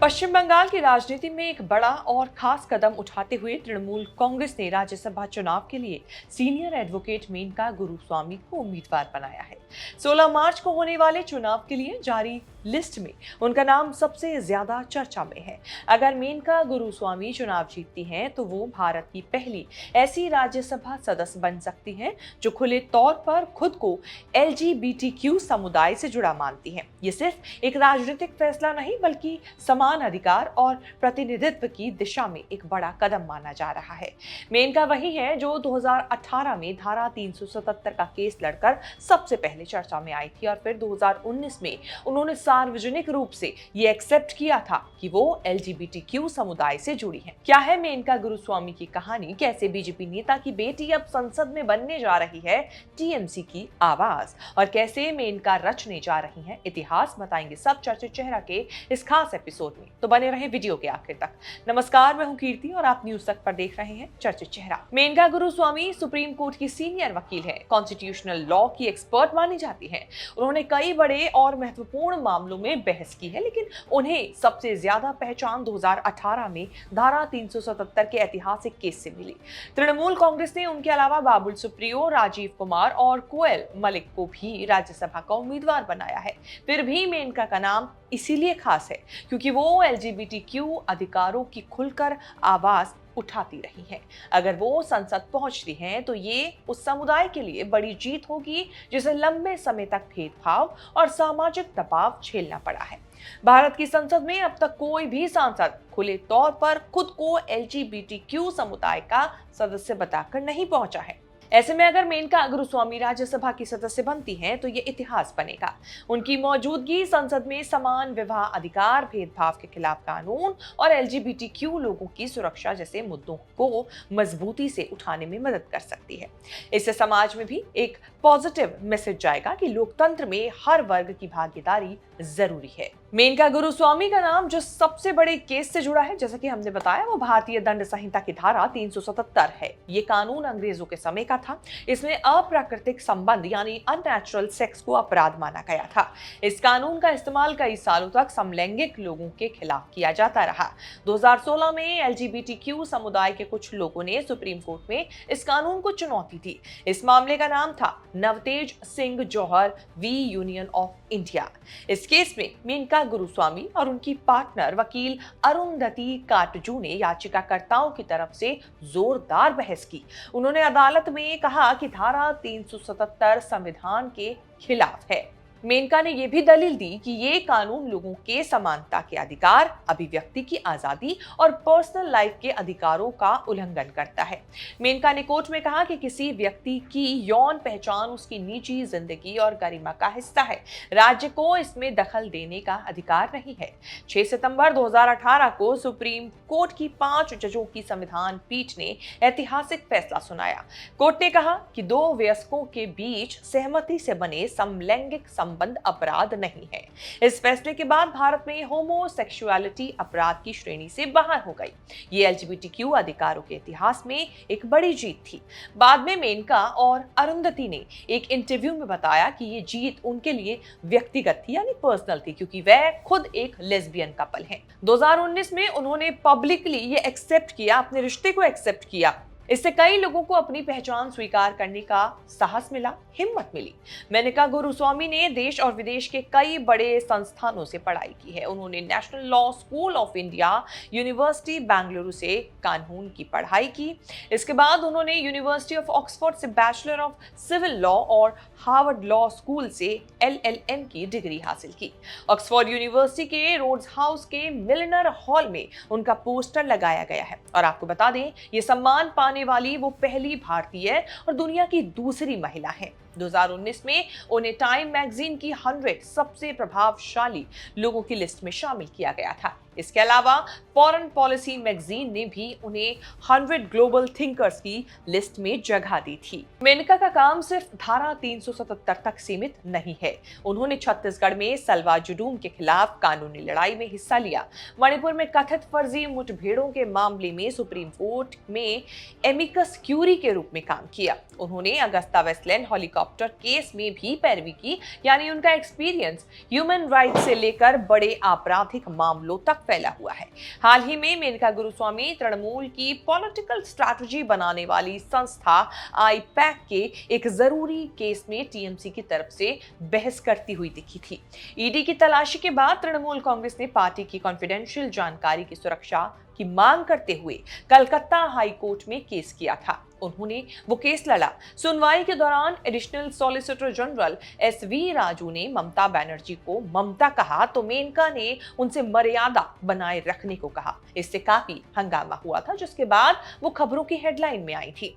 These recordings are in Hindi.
पश्चिम बंगाल की राजनीति में एक बड़ा और खास कदम उठाते हुए तृणमूल कांग्रेस ने राज्यसभा चुनाव के लिए सीनियर एडवोकेट मेनका गुरुस्वामी को उम्मीदवार बनाया है। 16 मार्च को होने वाले चुनाव के लिए जारी लिस्ट में उनका नाम सबसे ज्यादा चर्चा में है। अगर मेनका गुरुस्वामी चुनाव जीतती हैं, तो वो भारत की पहली ऐसी राज्यसभा सदस्य बन सकती हैं जो खुले तौर पर खुद को LGBTQ समुदाय से जुड़ा मानती हैं। ये सिर्फ एक राजनीतिक फैसला नहीं, बल्कि समान अधिकार और प्रतिनिधित्व की दिशा में एक बड़ा कदम माना जा रहा है। मेनका वही है जो 2018 में धारा 377 का केस लड़कर सबसे पहले चर्चा में आई थी और फिर 2019 में उन्होंने सार्वजनिक रूप से ये एक्सेप्ट किया था कि वो LGBTQ समुदाय से जुड़ी हैं। क्या है मेनका गुरुस्वामी की कहानी? कैसे बीजेपी नेता की बेटी अब संसद में बनने जा रही है TMC की आवाज, और कैसे मेनका रचने जा रही हैं इतिहास, बताएंगे सब चर्चित चेहरा के इस खास एपिसोड में। तो बने रहे वीडियो के आखिर तक। नमस्कार, मैं हूं कीर्ति और आप न्यूज तक पर देख रहे हैं चर्चित चेहरा। मेनका गुरुस्वामी सुप्रीम कोर्ट की सीनियर वकील है, कॉन्स्टिट्यूशनल लॉ की एक्सपर्ट मानी जाती है। उन्होंने कई बड़े और महत्वपूर्ण मामलों में बहस की है, लेकिन उन्हें सबसे ज्यादा पहचान 2018 में धारा 377 के ऐतिहासिक केस से मिली। तृणमूल कांग्रेस ने उनके अलावा बाबुल सुप्रियो, राजीव कुमार और कोयल मलिक को भी राज्यसभा का उम्मीदवार बनाया है। फिर भी मेनका का नाम इसीलिए खास है क्योंकि वो LGBTQ अधिकारों की खुलकर आवाज उठाती रही हैं। अगर वो संसद पहुंचती हैं, तो ये उस समुदाय के लिए बड़ी जीत होगी जिसे लंबे समय तक भेदभाव और सामाजिक दबाव झेलना पड़ा है। भारत की संसद में अब तक कोई भी सांसद खुले तौर पर खुद को LGBTQ समुदाय का सदस्य बताकर नहीं पहुंचा है। ऐसे में अगर मेनका गुरुस्वामी राज्यसभा की सदस्य बनती हैं, तो ये इतिहास बनेगा। उनकी मौजूदगी संसद में समान विवाह अधिकार, भेदभाव के खिलाफ कानून और LGBTQ लोगों की सुरक्षा जैसे मुद्दों को मजबूती से उठाने में मदद कर सकती है। इससे समाज में भी एक पॉजिटिव मैसेज जाएगा कि लोकतंत्र में हर वर्ग की भागीदारी जरूरी है। मेनका गुरुस्वामी का नाम जो सबसे बड़े केस से जुड़ा है, जैसा कि हमने बताया, वो भारतीय दंड संहिता की धारा 377 है। ये कानून अंग्रेजों के समय का था। इसमें अप्राकृतिक संबंध यानी अननेचुरल सेक्स को अपराध माना गया था। इस कानून का इस्तेमाल कई सालों तक समलैंगिक लोगों के खिलाफ किया जाता रहा। 2016 में LGBTQ समुदाय के कुछ लोगों ने सुप्रीम कोर्ट में इस कानून को चुनौती दी। इस मामले का नाम था नवतेज सिंह जौहर वी यूनियन ऑफ इंडिया। इस केस में मेनका गुरुस्वामी और उनकी पार्टनर वकील अरुंधति काटजू ने याचिकाकर्ताओं की तरफ से जोरदार बहस की। उन्होंने अदालत में कहा कि धारा 377 संविधान के खिलाफ है। मेनका ने यह भी दलील दी कि ये कानून लोगों के समानता के अधिकार, अभिव्यक्ति की आजादी और पर्सनल लाइफ के अधिकारों का उल्लंघन करता है। मेनका ने कोर्ट में कहा कि किसी व्यक्ति की यौन पहचान उसकी निजी जिंदगी और गरिमा का हिस्सा है। राज्य को इसमें दखल देने का अधिकार नहीं है। 6 सितंबर 2018 को सुप्रीम कोर्ट की 5 जजों की संविधान पीठ ने ऐतिहासिक फैसला सुनाया। कोर्ट ने कहा कि दो वयस्कों के बीच सहमति से बने समलैंगिक संबंध अपराध नहीं है। इस फैसले के बाद भारत में होमोसेक्सुअलिटी अपराध की श्रेणी से बाहर हो गई। ये LGBTQ अधिकारों के इतिहास में एक बड़ी जीत थी। बाद में मेनका और अरुंधति ने एक इंटरव्यू में बताया कि ये जीत उनके लिए व्यक्तिगत थी, यानी पर्सनल थी, क्योंकि वह खुद एक लेस्बियन कपल हैं। 2019 में उन्होंने पब्लिकली ये एक्सेप्ट किया, अपने रिश्ते को एक्सेप्ट किया। इससे कई लोगों को अपनी पहचान स्वीकार करने का साहस मिला, हिम्मत मिली। मेनका गुरुस्वामी ने देश और विदेश के कई बड़े संस्थानों से पढ़ाई की है। उन्होंने national law school of India, university Bengaluru से कानून की पढ़ाई की। इसके बाद उन्होंने यूनिवर्सिटी ऑफ ऑक्सफोर्ड से बैचलर ऑफ सिविल लॉ और हार्वर्ड लॉ स्कूल से LLM की डिग्री हासिल की। ऑक्सफोर्ड यूनिवर्सिटी के रोड्स हाउस के मिलनर हॉल में उनका पोस्टर लगाया गया है। और आपको बता दें, ये सम्मान पाने वाली वो पहली भारतीय और दुनिया की दूसरी महिला है। 2019 में उन्हें टाइम मैगजीन की 100 सबसे प्रभावशाली लोगों की लिस्ट में शामिल किया गया था। इसके अलावा फॉरेन पॉलिसी मैगजीन ने भी उन्हें 100 ग्लोबल थिंकर्स की लिस्ट में जगह दी थी। मेनका का काम सिर्फ धारा 377 तक सीमित नहीं है। उन्होंने छत्तीसगढ़ में सलवा जुडूम के खिलाफ कानूनी लड़ाई में हिस्सा लिया। मणिपुर में कथित फर्जी मुठभेड़ों के मामले में सुप्रीम कोर्ट में एमिकस क्यूरी के रूप में काम किया। उन्होंने Augusta Westland helicopter helicopter case में भी पैरवी की, यानी उनका एक्सपीरियंस ह्यूमन राइट्स से लेकर बड़े आपराधिक मामलों तक फैला हुआ है। हाल ही में मेनका गुरुस्वामी तृणमूल की पॉलिटिकल स्ट्रैटेजी बनाने वाली संस्था आईपैक के एक जरूरी केस में टीएमसी की तरफ से बहस करती हुई दिखी थी। ईडी की तलाशी के बाद तृणमूल कांग्रेस ने पार्टी की कॉन्फिडेंशियल जानकारी की सुरक्षा की मांग करते हुए कलकत्ता हाई कोर्ट में केस किया था। उन्होंने वो केस लड़ा। सुनवाई के दौरान additional solicitor general SV Raju ने ममता बनर्जी को ममता कहा तो मेनका ने उनसे मर्यादा बनाए रखने को कहा। इससे काफी हंगामा हुआ था, जिसके बाद वो खबरों की हेडलाइन में आई थी।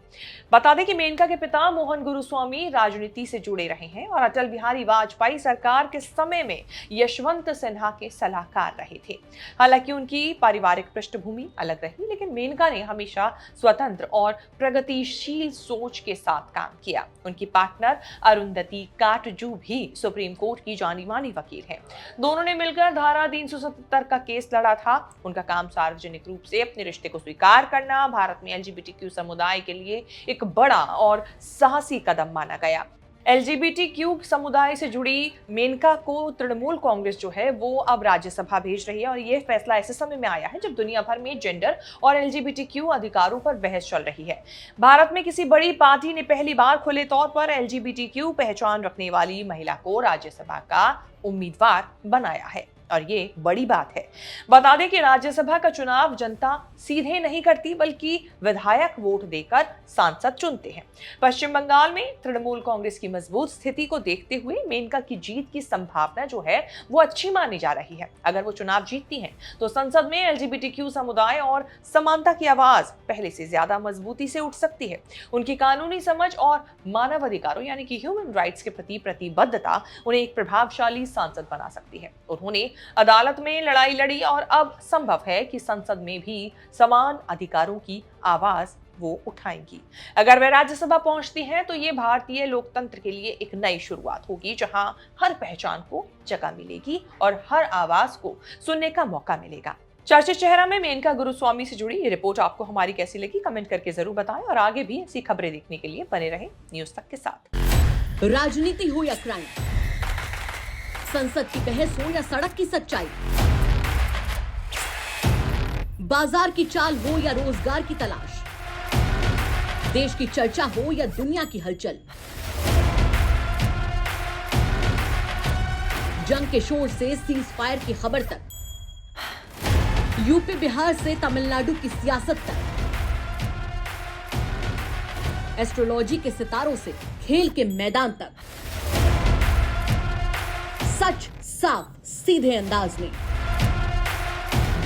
बता दें कि मेनका के पिता मोहन गुरुस्वामी राजनीति से जुड़े रहे हैं और अटल बिहारी वाजपेयी सरकार के समय में यशवंत सिन्हा के सलाहकार रहे थे। हालांकि उनकी पारिवारिक पृष्ठभूमि अलग रही, लेकिन मेनका ने हमेशा स्वतंत्र और प्रगतिशील सोच के साथ काम किया। उनकी पार्टनर अरुंधति काटजू भी सुप्रीम कोर्ट की जानी मानी वकील हैं। दोनों ने मिलकर धारा 377 का केस लड़ा था। उनका काम सार्वजनिक रूप से अपने रिश्ते को स्वीकार करना भारत में एलजीबीटीक्यू समुदाय के लिए एक बड़ा और साहसी कदम माना गया। एलजीबीटीक्यू समुदाय से जुड़ी मेनका को तृणमूल कांग्रेस जो है वो अब राज्यसभा भेज रही है और ये फैसला ऐसे समय में आया है जब दुनिया भर में जेंडर और एलजीबीटीक्यू अधिकारों पर बहस चल रही है। भारत में किसी बड़ी पार्टी ने पहली बार खुले तौर पर एलजीबीटीक्यू पहचान रखने वाली महिला को राज्यसभा का उम्मीदवार बनाया है और ये बड़ी बात है। बता दें कि राज्यसभा का चुनाव जनता सीधे नहीं करती, बल्कि विधायक वोट देकर सांसद चुनते हैं। पश्चिम बंगाल में तृणमूल कांग्रेस की मजबूत स्थिति को देखते हुए मेनका की जीत की संभावना जो है वो अच्छी मानी जा रही है। अगर वो चुनाव जीतती हैं तो संसद में एलजीबीटीक्यू समुदाय और समानता की आवाज पहले से ज्यादा मजबूती से उठ सकती है। उनकी कानूनी समझ और मानव अधिकारों यानी कि ह्यूमन राइट्स के प्रति प्रतिबद्धता उन्हें एक प्रभावशाली सांसद बना सकती है। उन्होंने अदालत में लड़ाई लड़ी और अब संभव है कि संसद में भी समान अधिकारों की आवाज वो उठाएंगी। अगर वे राज्यसभा पहुंचती हैं तो ये भारतीय लोकतंत्र के लिए एक नई शुरुआत होगी, जहां हर पहचान को जगह मिलेगी और हर आवाज को सुनने का मौका मिलेगा। चर्चित चेहरा में मेनका गुरुस्वामी से जुड़ी ये रिपोर्ट आपको हमारी कैसी लगी, कमेंट करके जरूर बताएं और आगे भी ऐसी खबरें देखने के लिए बने रहें न्यूज तक के साथ। राजनीति हो या क्राइम, संसद की बहस हो या सड़क की सच्चाई, बाजार की चाल हो या रोजगार की तलाश, देश की चर्चा हो या दुनिया की हलचल, जंग के शोर से सीज फायर की खबर तक, यूपी बिहार से तमिलनाडु की सियासत तक, एस्ट्रोलॉजी के सितारों से खेल के मैदान तक, सच साफ सीधे अंदाज में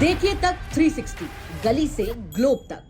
देखिए तक 360, गली से ग्लोब तक।